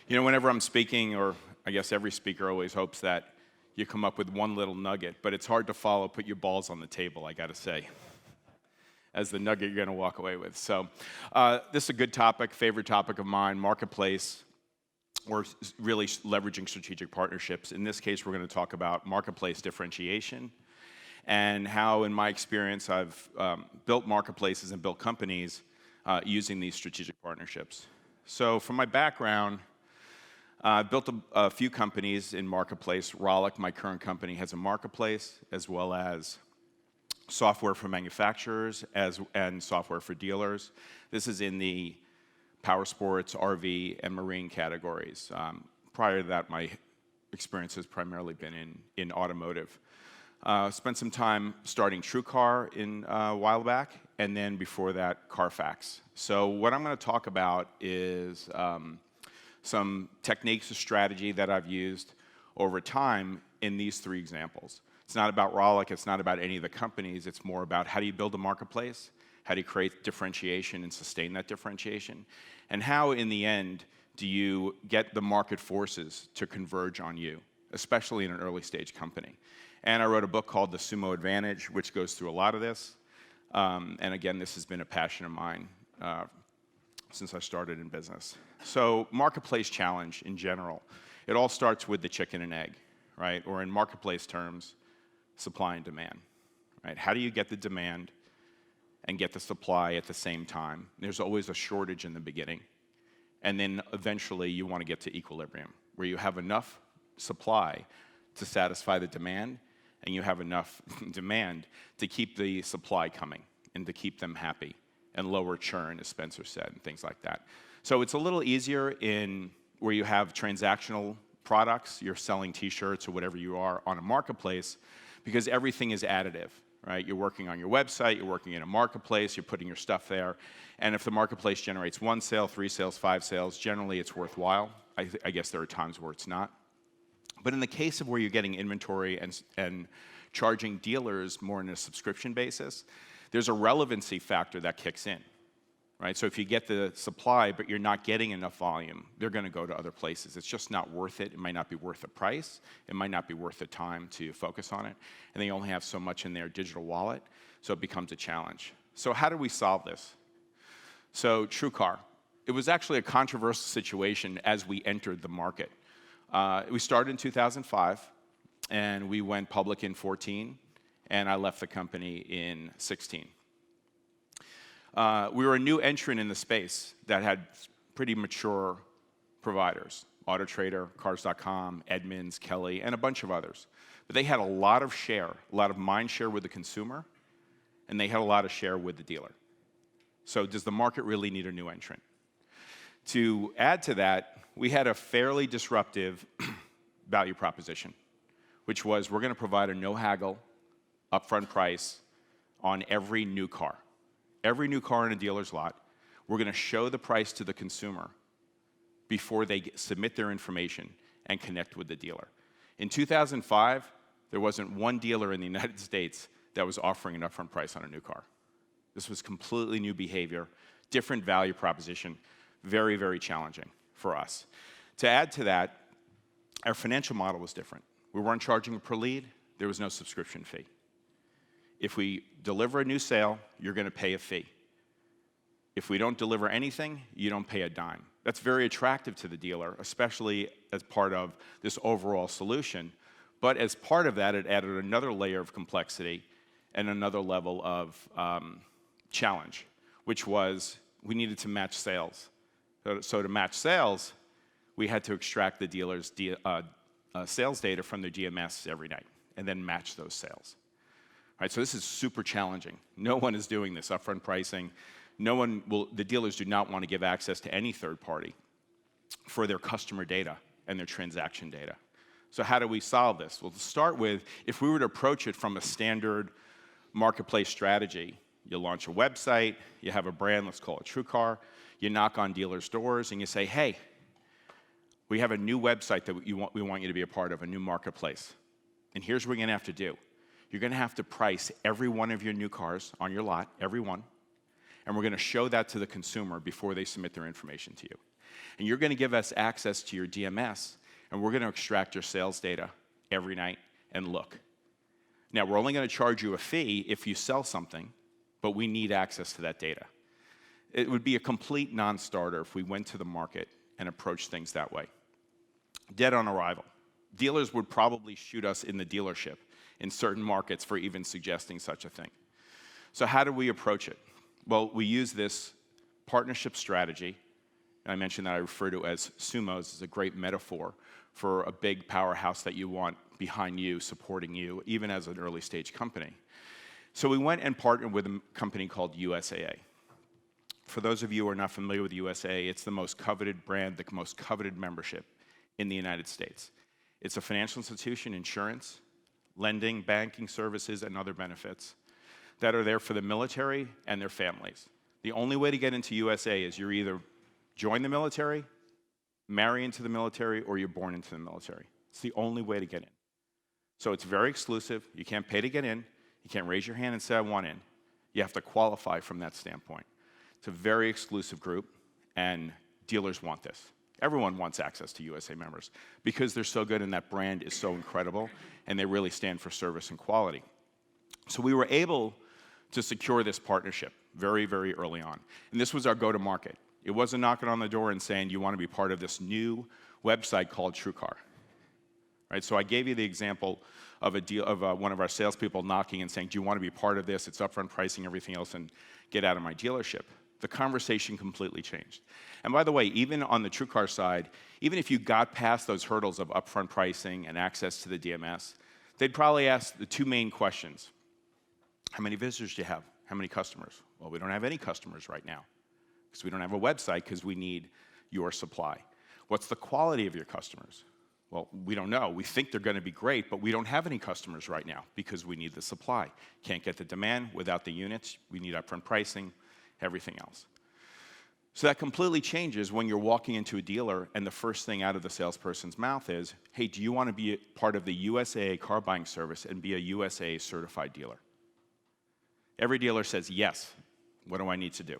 You know, whenever I'm speaking, or I guess every speaker always hopes that you come up with one little nugget, but it's hard to follow, put your balls on the table, I gotta say, as the nugget you're gonna walk away with. So this is a good topic, favorite topic of mine, marketplace, or really leveraging strategic partnerships. In this case, we're gonna talk about marketplace differentiation and how, in my experience, I've built marketplaces and built companies using these strategic partnerships. So from my background, I've built a few companies in marketplace. Rollick, my current company, has a marketplace, as well as software for manufacturers and software for dealers. This is in the power sports, RV, and marine categories. Prior to that, my experience has primarily been in automotive. Spent some time starting TrueCar a while back, and then before that, Carfax. So what I'm going to talk about is some techniques of strategy that I've used over time in these three examples. It's not about Rollick, it's not about any of the companies, it's more about how do you build a marketplace, how do you create differentiation and sustain that differentiation, and how, in the end, do you get the market forces to converge on you, especially in an early stage company. And I wrote a book called The Sumo Advantage, which goes through a lot of this. And again, this has been a passion of mine since I started in business. So marketplace challenge in general, it all starts with the chicken and egg, right? Or in marketplace terms, supply and demand, right? How do you get the demand and get the supply at the same time? There's always a shortage in the beginning. And then eventually you want to get to equilibrium, where you have enough supply to satisfy the demand, and you have enough demand to keep the supply coming and to keep them happy and lower churn, as Spencer said, and things like that. So it's a little easier in where you have transactional products, you're selling t-shirts or whatever you are on a marketplace, because everything is additive, right? You're working on your website, you're working in a marketplace, you're putting your stuff there, and if the marketplace generates 1 sale, 3 sales, 5 sales, generally it's worthwhile. I guess there are times where it's not. But in the case of where you're getting inventory and charging dealers more on a subscription basis, there's a relevancy factor that kicks in, right? So if you get the supply, but you're not getting enough volume, they're going to go to other places. It's just not worth it. It might not be worth the price. It might not be worth the time to focus on it. And they only have so much in their digital wallet, so it becomes a challenge. So how do we solve this? So TrueCar. It was actually a controversial situation as we entered the market. We started in 2005, and we went public in 2014, and I left the company in 2016. We were a new entrant in the space that had pretty mature providers, AutoTrader, Cars.com, Edmunds, Kelly, and a bunch of others. But they had a lot of share, a lot of mind share with the consumer, and they had a lot of share with the dealer. So does the market really need a new entrant? To add to that, we had a fairly disruptive value proposition, which was we're going to provide a no-haggle upfront price on every new car. Every new car in a dealer's lot, we're going to show the price to the consumer before they submit their information and connect with the dealer. In 2005, there wasn't one dealer in the United States that was offering an upfront price on a new car. This was completely new behavior, different value proposition, very, very challenging for us. To add to that, our financial model was different. We weren't charging per lead. There was no subscription fee. If we deliver a new sale, you're going to pay a fee. If we don't deliver anything, you don't pay a dime. That's very attractive to the dealer, especially as part of this overall solution. But as part of that, it added another layer of complexity and another level of challenge, which was we needed to match sales. So to match sales, we had to extract the dealer's sales data from their DMS every night and then match those sales. Right, so this is super challenging. No one is doing this upfront pricing. The dealers do not want to give access to any third party for their customer data and their transaction data. So how do we solve this? Well, to start with, if we were to approach it from a standard marketplace strategy, you launch a website, you have a brand, let's call it TrueCar, you knock on dealers' doors and you say, hey, we have a new website that we want you to be a part of, a new marketplace. And here's what you're going to have to do. You're going to have to price every one of your new cars on your lot, every one, and we're going to show that to the consumer before they submit their information to you. And you're going to give us access to your DMS, and we're going to extract your sales data every night and look. Now, we're only going to charge you a fee if you sell something, but we need access to that data. It would be a complete non-starter if we went to the market and approached things that way. Dead on arrival. Dealers would probably shoot us in the dealership in certain markets for even suggesting such a thing. So how do we approach it? Well, we use this partnership strategy, and I mentioned that I refer to as sumos as a great metaphor for a big powerhouse that you want behind you, supporting you, even as an early stage company. So we went and partnered with a company called USAA. For those of you who are not familiar with USAA, it's the most coveted brand, the most coveted membership in the United States. It's a financial institution, insurance, lending, banking services, and other benefits that are there for the military and their families. The only way to get into USAA is you're either join the military, marry into the military, or you're born into the military. It's the only way to get in. So it's very exclusive. You can't pay to get in. You can't raise your hand and say, I want in. You have to qualify from that standpoint. It's a very exclusive group, and dealers want this. Everyone wants access to USA members because they're so good and that brand is so incredible, and they really stand for service and quality. So we were able to secure this partnership very, very early on. And this was our go-to-market. It wasn't knocking on the door and saying, you want to be part of this new website called TrueCar. Right? So I gave you the example of one of our salespeople knocking and saying, do you want to be part of this? It's upfront pricing, everything else, and get out of my dealership. The conversation completely changed. And by the way, even on the TrueCar side, even if you got past those hurdles of upfront pricing and access to the DMS, they'd probably ask the two main questions. How many visitors do you have? How many customers? Well, we don't have any customers right now because we don't have a website because we need your supply. What's the quality of your customers? Well, we don't know. We think they're going to be great, but we don't have any customers right now because we need the supply. Can't get the demand without the units. We need upfront pricing, everything else. So that completely changes when you're walking into a dealer and the first thing out of the salesperson's mouth is, hey, do you want to be a part of the USAA car buying service and be a USAA certified dealer? Every dealer says, yes. What do I need to do?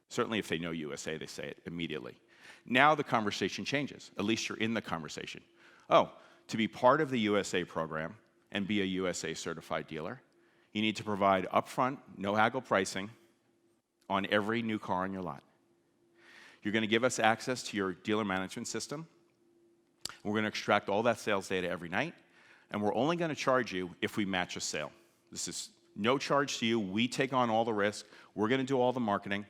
Certainly if they know USAA, they say it immediately. Now the conversation changes. At least you're in the conversation. Oh, to be part of the USAA program and be a USAA certified dealer, you need to provide upfront, no haggle pricing on every new car on your lot. You're going to give us access to your dealer management system. We're going to extract all that sales data every night, and we're only going to charge you if we match a sale. This is no charge to you. We take on all the risk. We're going to do all the marketing.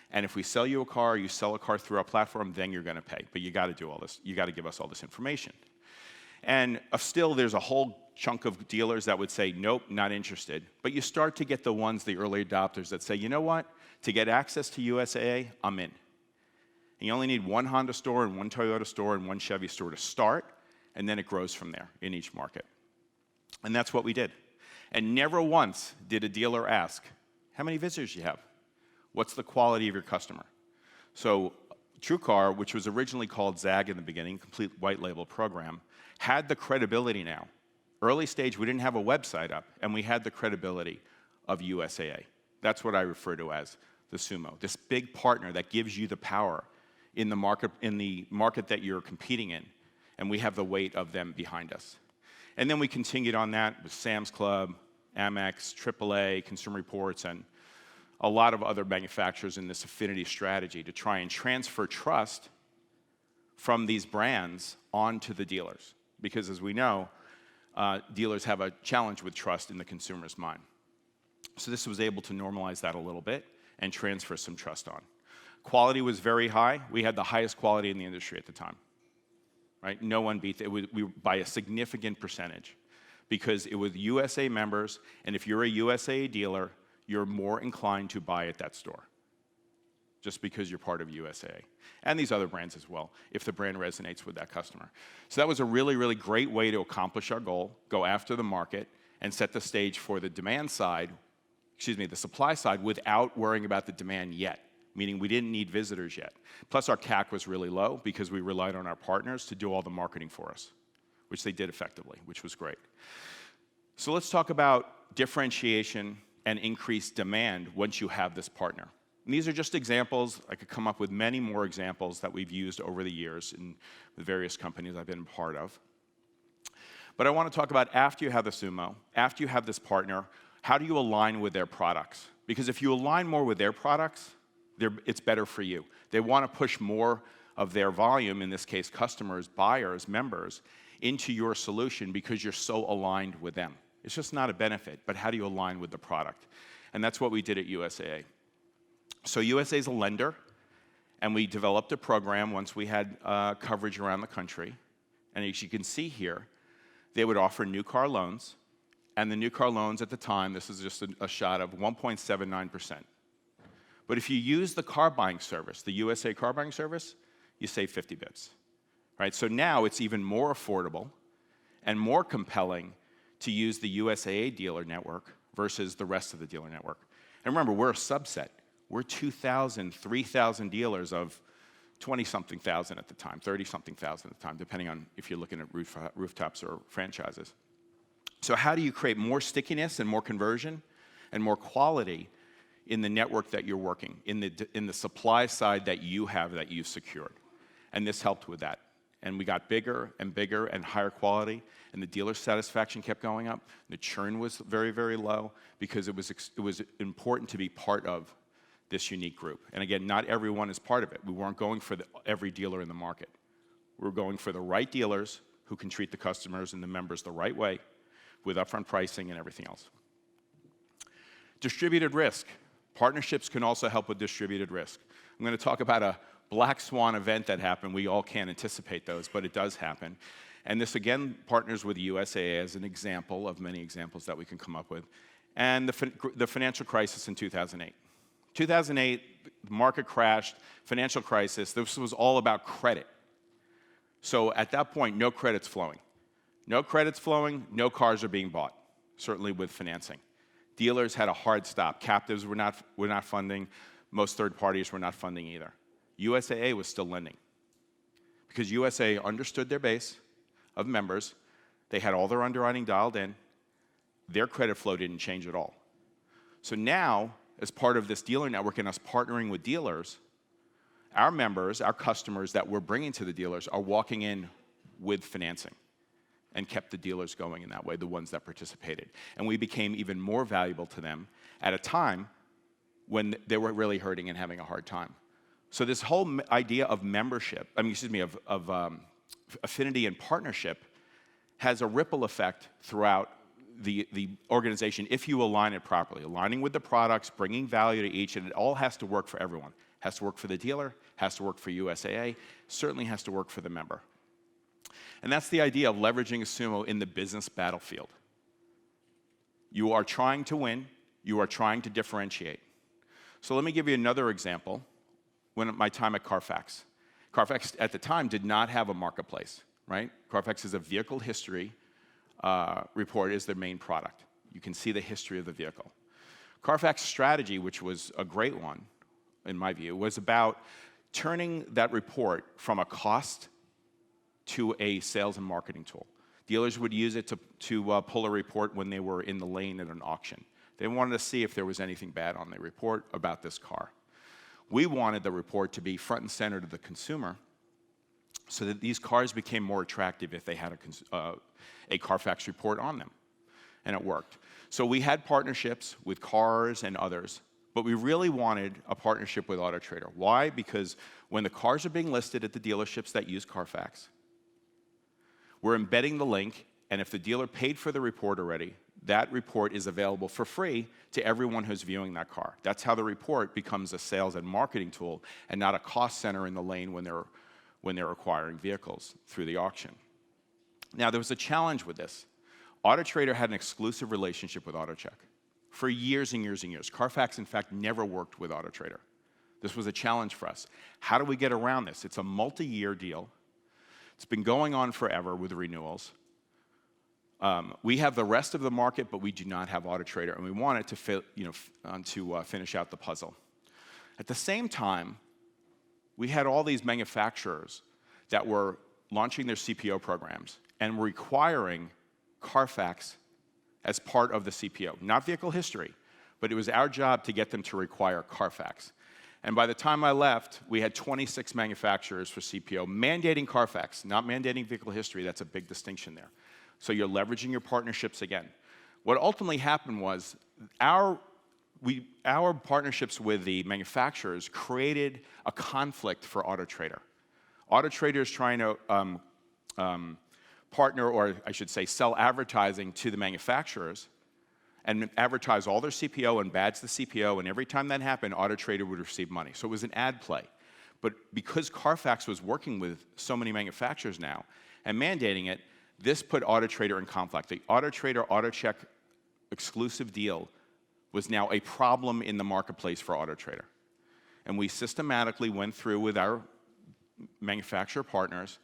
And if we sell you a car, you sell a car through our platform, then you're going to pay. But you got to do all this. You got to give us all this information. And still, there's a whole chunk of dealers that would say, nope, not interested. But you start to get the ones, the early adopters that say, you know what? To get access to USAA, I'm in. And you only need one Honda store and one Toyota store and one Chevy store to start, and then it grows from there in each market. And that's what we did. And never once did a dealer ask, how many visitors do you have? What's the quality of your customer? So TrueCar, which was originally called ZAG in the beginning, complete white label program, had the credibility now. Early stage, we didn't have a website up, and we had the credibility of USAA. That's what I refer to as the sumo, this big partner that gives you the power in the market that you're competing in, and we have the weight of them behind us. And then we continued on that with Sam's Club, Amex, AAA, Consumer Reports, and a lot of other manufacturers in this affinity strategy to try and transfer trust from these brands onto the dealers. Because as we know, dealers have a challenge with trust in the consumer's mind. So this was able to normalize that a little bit and transfer some trust on. Quality was very high. We had the highest quality in the industry at the time. Right? No one beat it. We by a significant percentage because it was USA members, and if you're a USA dealer, you're more inclined to buy at that store just because you're part of USAA. And these other brands as well, if the brand resonates with that customer. So that was a really, really great way to accomplish our goal, go after the market, and set the stage for the demand side, the supply side, without worrying about the demand yet, meaning we didn't need visitors yet. Plus our CAC was really low because we relied on our partners to do all the marketing for us, which they did effectively, which was great. So let's talk about differentiation and increased demand once you have this partner. And these are just examples. I could come up with many more examples that we've used over the years in the various companies I've been part of. But I want to talk about after you have the Sumo, after you have this partner, how do you align with their products? Because if you align more with their products, it's better for you. They want to push more of their volume, in this case customers, buyers, members, into your solution because you're so aligned with them. It's just not a benefit, but how do you align with the product? And that's what we did at USAA. So USAA is a lender, and we developed a program once we had coverage around the country. And as you can see here, they would offer new car loans, and the new car loans at the time, this is just a shot of 1.79%. But if you use the car buying service, the USAA car buying service, you save 50 bips. Right? So now it's even more affordable and more compelling to use the USAA dealer network versus the rest of the dealer network. And remember, we're a subset. We're 2,000, 3,000 dealers of 20-something thousand at the time, 30-something thousand at the time, depending on if you're looking at rooftops or franchises. So how do you create more stickiness and more conversion and more quality in the network that you're working, in the supply side that you have that you've secured? And this helped with that. And we got bigger and bigger and higher quality, and the dealer satisfaction kept going up. The churn was very, very low because it was important to be part of this unique group. And again, not everyone is part of it. We weren't going for every dealer in the market. We were going for the right dealers who can treat the customers and the members the right way with upfront pricing and everything else. Distributed risk. Partnerships can also help with distributed risk. I'm going to talk about a black swan event that happened. We all can't anticipate those, but it does happen. And this, again, partners with USAA as an example of many examples that we can come up with. And the financial crisis in 2008. 2008, the market crashed, financial crisis. This was all about credit. So at that point, no credit's flowing. No credit's flowing, no cars are being bought, certainly with financing. Dealers had a hard stop. Captives were not funding. Most third parties were not funding either. USAA was still lending because USAA understood their base of members. They had all their underwriting dialed in. Their credit flow didn't change at all. So now, as part of this dealer network and us partnering with dealers, our members, our customers that we're bringing to the dealers are walking in with financing and kept the dealers going in that way, the ones that participated. And we became even more valuable to them at a time when they were really hurting and having a hard time. So this whole idea of membership, of affinity and partnership has a ripple effect throughout the organization if you align it properly, aligning with the products, bringing value to each, and it all has to work for everyone. Has to work for the dealer, has to work for USAA, certainly has to work for the member. And that's the idea of leveraging a Sumo in the business battlefield. You are trying to win, you are trying to differentiate. So let me give you another example. When my time at Carfax. Carfax at the time did not have a marketplace, right? Carfax is a vehicle history report is their main product. You can see the history of the vehicle. Carfax strategy, which was a great one, in my view, was about turning that report from a cost to a sales and marketing tool. Dealers would use it to pull a report when they were in the lane at an auction. They wanted to see if there was anything bad on the report about this car. We wanted the report to be front and center to the consumer so that these cars became more attractive if they had a Carfax report on them, and it worked. So we had partnerships with cars and others, but we really wanted a partnership with AutoTrader. Why? Because when the cars are being listed at the dealerships that use Carfax, we're embedding the link, and if the dealer paid for the report already, that report is available for free to everyone who's viewing that car. That's how the report becomes a sales and marketing tool and not a cost center in the lane when they're acquiring vehicles through the auction. Now, there was a challenge with this. AutoTrader had an exclusive relationship with AutoCheck for years and years and years. Carfax, in fact, never worked with AutoTrader. This was a challenge for us. How do we get around this? It's a multi-year deal. It's been going on forever with renewals. We have the rest of the market, but we do not have AutoTrader, and we wanted to finish out the puzzle. At the same time, we had all these manufacturers that were launching their CPO programs and requiring Carfax as part of the CPO. Not vehicle history, but it was our job to get them to require Carfax. And by the time I left, we had 26 manufacturers for CPO, mandating Carfax, not mandating vehicle history. That's a big distinction there. So you're leveraging your partnerships again. What ultimately happened was our partnerships with the manufacturers created a conflict for AutoTrader. AutoTrader is trying to partner, or I should say, sell advertising to the manufacturers and advertise all their CPO and badge the CPO, and every time that happened, AutoTrader would receive money. So it was an ad play. But because Carfax was working with so many manufacturers now and mandating it, this put AutoTrader in conflict. The AutoTrader AutoCheck exclusive deal was now a problem in the marketplace for AutoTrader. And we systematically went through with our manufacturer partners,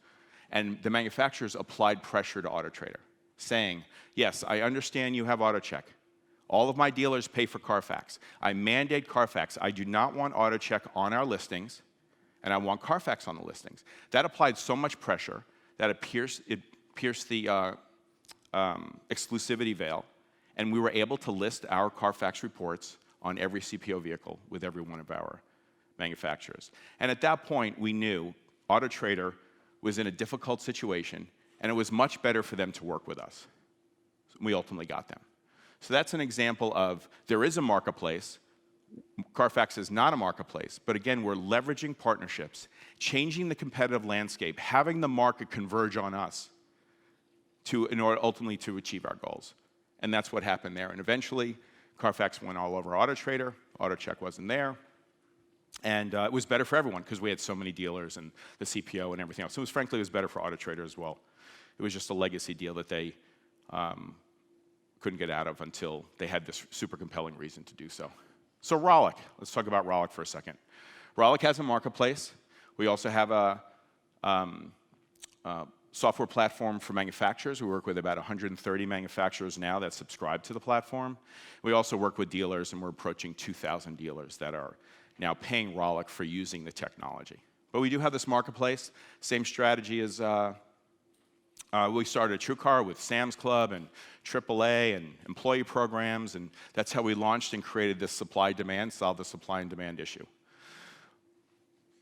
and the manufacturers applied pressure to AutoTrader, saying, yes, I understand you have AutoCheck. All of my dealers pay for Carfax. I mandate Carfax. I do not want AutoCheck on our listings, and I want Carfax on the listings. That applied so much pressure that it pierced the exclusivity veil, and we were able to list our Carfax reports on every CPO vehicle with every one of our manufacturers. And at that point, we knew AutoTrader was in a difficult situation, and it was much better for them to work with us. We ultimately got them. So that's an example of there is a marketplace. Carfax is not a marketplace, but again, we're leveraging partnerships, changing the competitive landscape, having the market converge on us in order ultimately to achieve our goals. And that's what happened there. And eventually, Carfax went all over AutoTrader. AutoCheck wasn't there. And it was better for everyone because we had so many dealers and the CPO and everything else. So frankly, it was better for AutoTrader as well. It was just a legacy deal that they couldn't get out of until they had this super compelling reason to do so. So Rollick, let's talk about Rollick for a second. Rollick has a marketplace. We also have a software platform for manufacturers. We work with about 130 manufacturers now that subscribe to the platform. We also work with dealers, and we're approaching 2,000 dealers that are now paying Rollick for using the technology. But we do have this marketplace, same strategy as we started TrueCar with Sam's Club and AAA and employee programs, and that's how we launched and created this supply-demand, solved the supply and demand issue.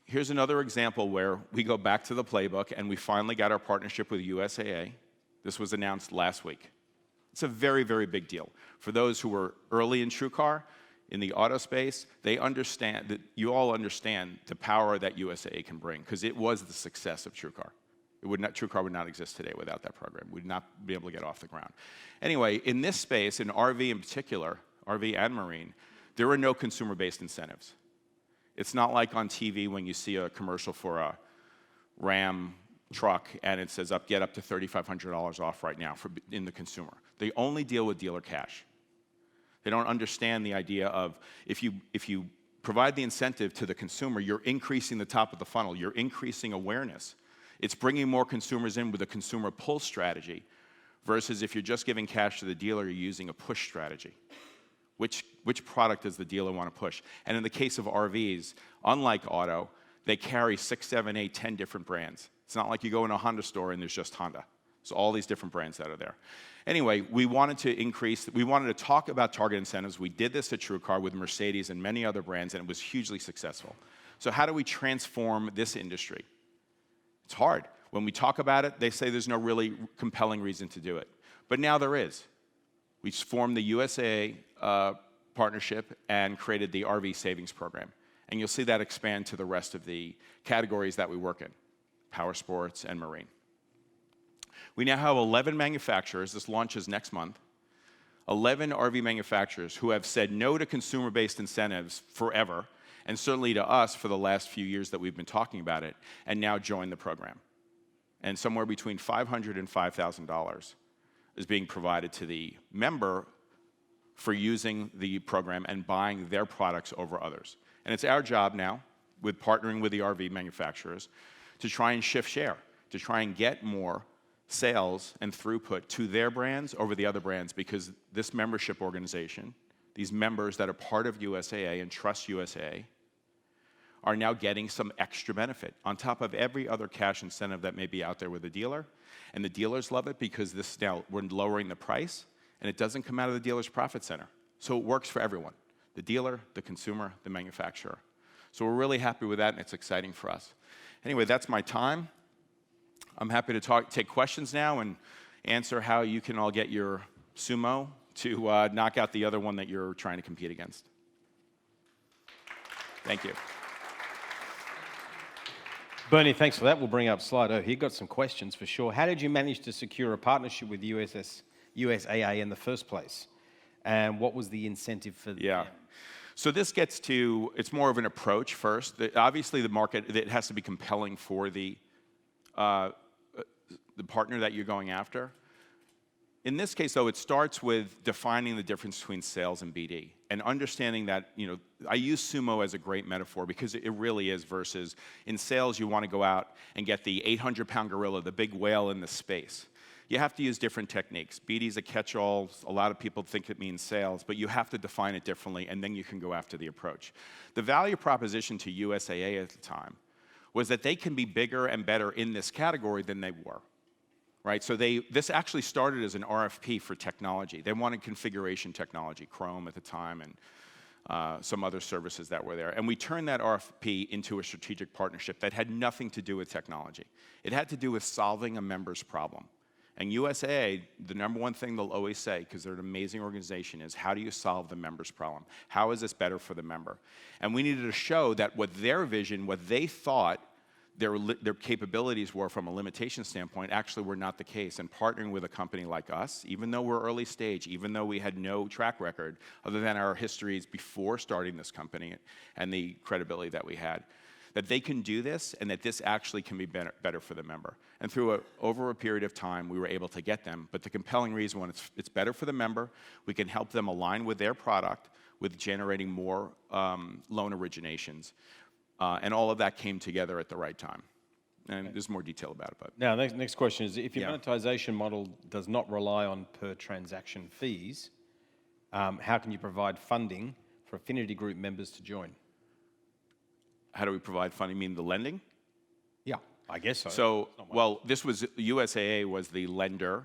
Here's another example where we go back to the playbook, and we finally got our partnership with USAA. This was announced last week. It's a very, very big deal. For those who were early in TrueCar, in the auto space, they understand that you all understand the power that USAA can bring, because it was the success of TrueCar. TrueCar would not exist today without that program. We would not be able to get off the ground. Anyway, in this space, in RV in particular, RV and marine, there are no consumer-based incentives. It's not like on TV when you see a commercial for a Ram truck and it says get up to $3,500 off right now in the consumer. They only deal with dealer cash. They don't understand the idea of if you provide the incentive to the consumer, you're increasing the top of the funnel. You're increasing awareness. It's bringing more consumers in with a consumer pull strategy versus if you're just giving cash to the dealer, you're using a push strategy. Which product does the dealer want to push? And in the case of RVs, unlike auto, they carry 6, 7, 8, 10 different brands. It's not like you go in a Honda store and there's just Honda. So all these different brands that are there. Anyway, we wanted to talk about target incentives. We did this at TrueCar with Mercedes and many other brands, and it was hugely successful. So how do we transform this industry? It's hard. When we talk about it, they say there's no really compelling reason to do it. But now there is. We formed the USAA partnership and created the RV Savings Program. And you'll see that expand to the rest of the categories that we work in, power sports and marine. We now have 11 manufacturers. This launches next month. 11 RV manufacturers who have said no to consumer-based incentives forever, and certainly to us for the last few years that we've been talking about it, and now join the program. And somewhere between $500 and $5,000 is being provided to the member for using the program and buying their products over others. And it's our job now, with partnering with the RV manufacturers, to try and shift share, to try and get more sales and throughput to their brands over the other brands, because this membership organization, these members that are part of USAA and trust USAA, are now getting some extra benefit on top of every other cash incentive that may be out there with the dealer. And the dealers love it because we're lowering the price, and it doesn't come out of the dealer's profit center. So it works for everyone, the dealer, the consumer, the manufacturer. So we're really happy with that, and it's exciting for us. Anyway, that's my time. I'm happy to take questions now and answer how you can all get your sumo to knock out the other one that you're trying to compete against. Thank you. Bernie, thanks for that. We'll bring up Slido. He got some questions for sure. How did you manage to secure a partnership with USAA in the first place? And what was the incentive for that? Yeah. So this gets to, it's more of an approach first. Obviously, the market, it has to be compelling for the partner that you're going after. In this case, though, it starts with defining the difference between sales and BD and understanding that, I use sumo as a great metaphor because it really is versus in sales, you want to go out and get the 800-pound gorilla, the big whale in the space. You have to use different techniques. BD is a catch-all. A lot of people think it means sales, but you have to define it differently, and then you can go after the approach. The value proposition to USAA at the time was that they can be bigger and better in this category than they were. Right, so this actually started as an RFP for technology. They wanted configuration technology, Chrome at the time, and some other services that were there. And we turned that RFP into a strategic partnership that had nothing to do with technology. It had to do with solving a member's problem. And USAA, the number one thing they'll always say, because they're an amazing organization, is how do you solve the member's problem? How is this better for the member? And we needed to show that what their vision, what they thought their capabilities were from a limitation standpoint actually were not the case. And partnering with a company like us, even though we're early stage, even though we had no track record other than our histories before starting this company and the credibility that we had, that they can do this and that this actually can be better for the member. And over a period of time, we were able to get them. But the compelling reason when it's better for the member, we can help them align with their product with generating more loan originations. And all of that came together at the right time. And there's more detail about it. But now, next question is, if your monetization model does not rely on per transaction fees, how can you provide funding for affinity group members to join? How do we provide funding? You mean the lending? Yeah, I guess so. So, well, this was, USAA was the lender.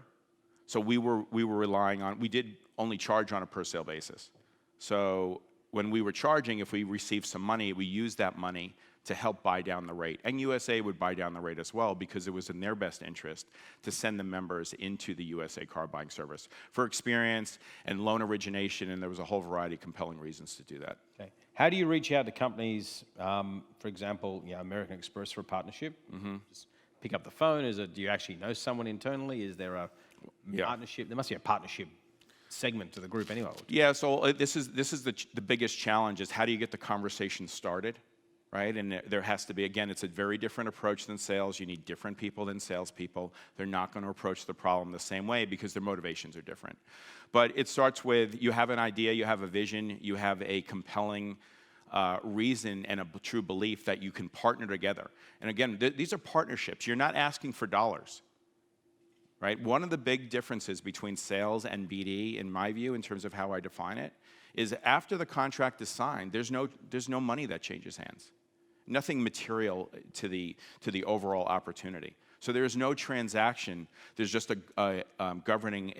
So we were relying on, we did only charge on a per sale basis. So when we were charging, if we received some money, we used that money to help buy down the rate. And USA would buy down the rate as well because it was in their best interest to send the members into the USA car buying service for experience and loan origination, and there was a whole variety of compelling reasons to do that. Okay. How do you reach out to companies, for example, American Express for a partnership? Mm-hmm. Just pick up the phone. Do you actually know someone internally? Is there a partnership? There must be a partnership segment to the group anyway. Yeah, so this is the biggest challenge is how do you get the conversation started, right? And there has to be, again, it's a very different approach than sales. You need different people than salespeople. They're not going to approach the problem the same way because their motivations are different. But it starts with you have an idea, you have a vision, you have a compelling reason and a true belief that you can partner together. And again, these are partnerships. You're not asking for dollars. Right? One of the big differences between sales and BD, in my view, in terms of how I define it, is after the contract is signed, there's no money that changes hands. Nothing material to the overall opportunity. So there is no transaction. There's just governing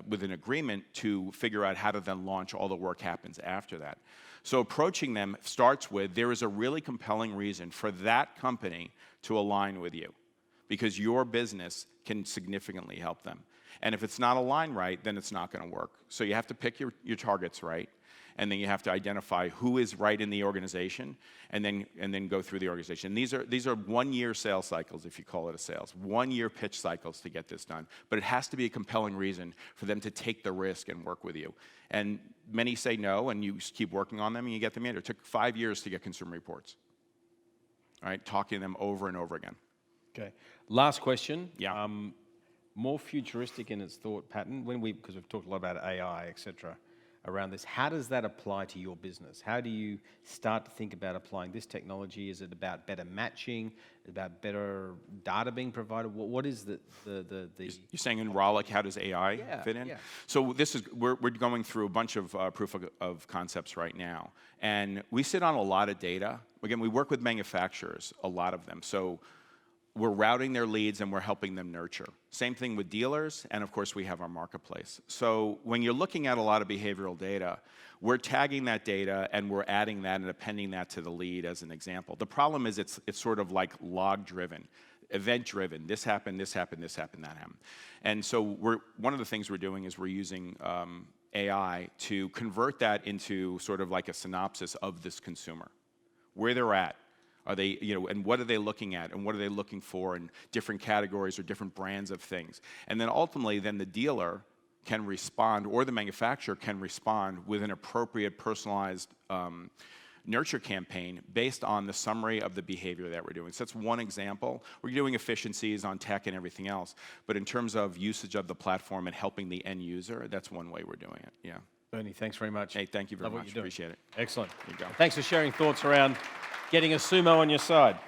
with an agreement to figure out how to then launch. All the work happens after that. So approaching them starts with there is a really compelling reason for that company to align with you, because your business can significantly help them. And if it's not aligned right, then it's not going to work. So you have to pick your targets right, and then you have to identify who is right in the organization, and then go through the organization. These are 1 year sales cycles, if you call it a sales, 1 year pitch cycles to get this done. But it has to be a compelling reason for them to take the risk and work with you. And many say no, and you keep working on them, and you get them in. It took 5 years to get Consumer Reports. All right, talking to them over and over again. Okay. Last question. Yeah. More futuristic in its thought pattern, because we've talked a lot about AI, et cetera, around this. How does that apply to your business? How do you start to think about applying this technology? Is it about better matching? About better data being provided? What is the You're saying in Rollick, how does AI fit in? Yeah. So we're going through a bunch of proof of concepts right now, and we sit on a lot of data. Again, we work with manufacturers, a lot of them. So we're routing their leads and we're helping them nurture. Same thing with dealers, and of course we have our marketplace. So when you're looking at a lot of behavioral data, we're tagging that data and we're adding that and appending that to the lead as an example. The problem is it's sort of like log-driven, event-driven. This happened, this happened, this happened, that happened. And so one of the things we're doing is we're using AI to convert that into sort of like a synopsis of this consumer, where they're at. Are they, and what are they looking at, and what are they looking for in different categories or different brands of things? And then ultimately, then the dealer can respond, or the manufacturer can respond with an appropriate personalized nurture campaign based on the summary of the behavior that we're doing. So that's one example. We're doing efficiencies on tech and everything else, but in terms of usage of the platform and helping the end user, that's one way we're doing it, yeah. Bernie, thanks very much. Hey, thank you very Love what much, you're doing. appreciate it. Excellent. There you go. Thanks for sharing thoughts around getting a sumo on your side.